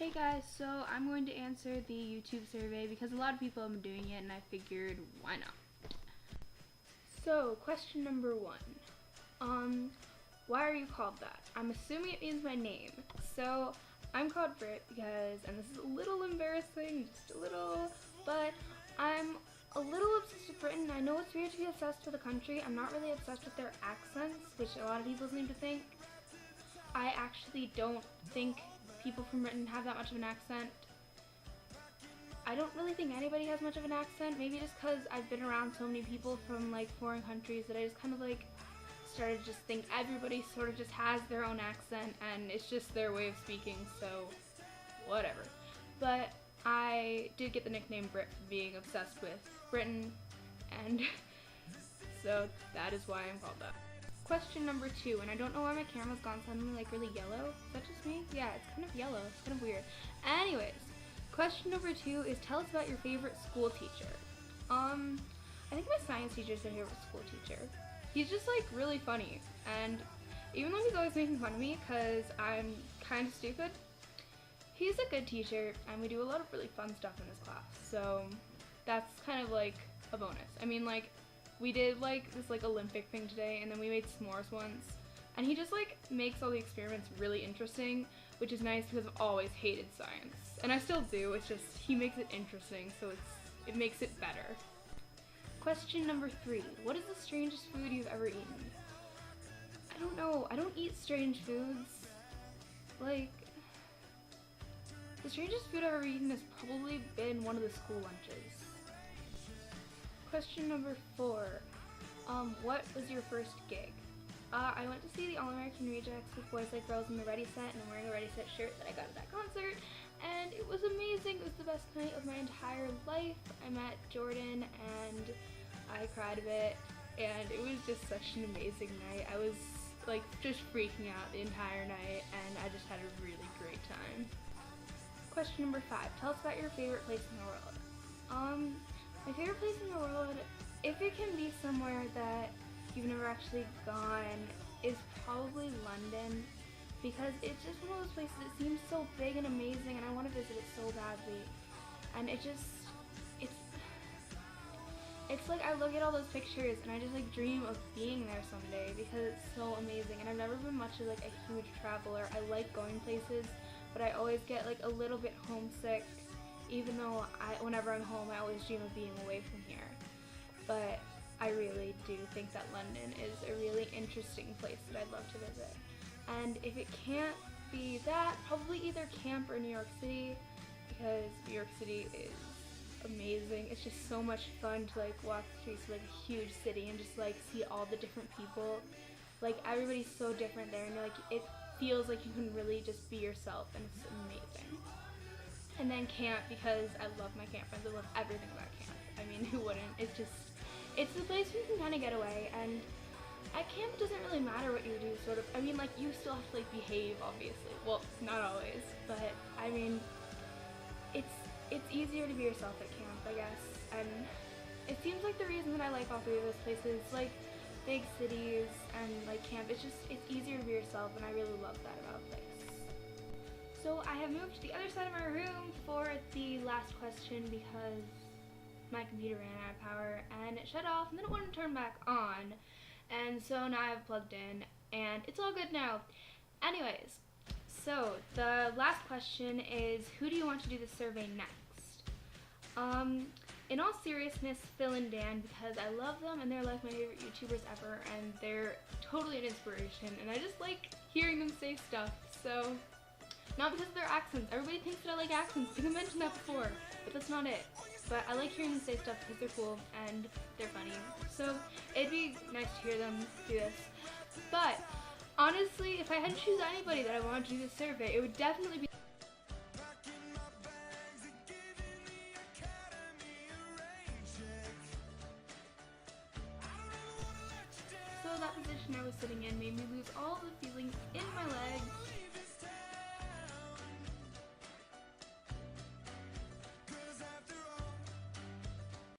Hey guys, so I'm going to answer the YouTube survey because a lot of people have been doing it and I figured why not. So, question number 1. Why are you called that? I'm assuming it means my name. So, I'm called Britt because, and this is a little embarrassing, just a little, but I'm a little obsessed with Britain. I know it's weird to be obsessed with a country. I'm not really obsessed with their accents, which a lot of people seem to think. I actually don't think people from Britain have that much of an accent. I don't really think anybody has much of an accent, maybe just because I've been around so many people from like foreign countries that I just kind of like started to just think everybody sort of just has their own accent and it's just their way of speaking, so whatever. But I did get the nickname Brit for being obsessed with Britain, and so that is why I'm called that. Question number 2, and I don't know why my camera's gone suddenly like really yellow. Is that just me? Yeah, it's kind of yellow. It's kind of weird. Anyways, question number 2 is tell us about your favorite school teacher. I think my science teacher is my favorite school teacher. He's just like really funny, and even though he's always making fun of me because I'm kind of stupid, he's a good teacher and we do a lot of really fun stuff in his class. So that's kind of like a bonus. I mean, like, we did like this like Olympic thing today and then we made s'mores once, and he just like makes all the experiments really interesting, which is nice because I've always hated science, and I still do. It's just he makes it interesting, so it makes it better. Question number 3, what is the strangest food you've ever eaten? I don't know, I don't eat strange foods. Like, the strangest food I've ever eaten has probably been one of the school lunches. Question number 4, what was your first gig? I went to see the All-American Rejects with Boys Like Girls in the Ready Set, and I'm wearing a Ready Set shirt that I got at that concert, and it was amazing. It was the best night of my entire life. I met Jordan, and I cried a bit, and it was just such an amazing night. I was like just freaking out the entire night, and I just had a really great time. Question number 5, tell us about your favorite place in the world. My favorite place in the world, if it can be somewhere that you've never actually gone, is probably London, because it's just one of those places that seems so big and amazing and I want to visit it so badly. And it's like I look at all those pictures and I just like dream of being there someday because it's so amazing, and I've never been much of like a huge traveler. I like going places, but I always get like a little bit homesick. Even though whenever I'm home, I always dream of being away from here. But I really do think that London is a really interesting place that I'd love to visit. And if it can't be that, probably either camp or New York City, because New York City is amazing. It's just so much fun to like walk the streets of like a huge city and just like see all the different people. Like, everybody's so different there, and like it feels like you can really just be yourself, and it's amazing. And then camp, because I love my camp friends. I love everything about camp. I mean, who wouldn't? It's the place where you can kind of get away, and at camp it doesn't really matter what you do, sort of. I mean, like, you still have to like behave, obviously. Well, not always, but I mean, it's easier to be yourself at camp, I guess. And it seems like the reason that I like all 3 of those places, like big cities and like camp, it's easier to be yourself, and I really love that about a place. So I have moved to the other side of my room for the last question because my computer ran out of power and it shut off and then it wouldn't turn back on. And so now I have plugged in and it's all good now. Anyways, so the last question is, who do you want to do the survey next? In all seriousness, Phil and Dan, because I love them and they're like my favorite YouTubers ever, and they're totally an inspiration, and I just like hearing them say stuff. So, not because of their accents. Everybody thinks that I like accents. I think I mentioned that before, but that's not it. But I like hearing them say stuff because they're cool and they're funny. So it'd be nice to hear them do this. But honestly, if I had to choose anybody that I wanted to do this survey, it would definitely be so that position I was sitting in made me lose all the feeling in my legs.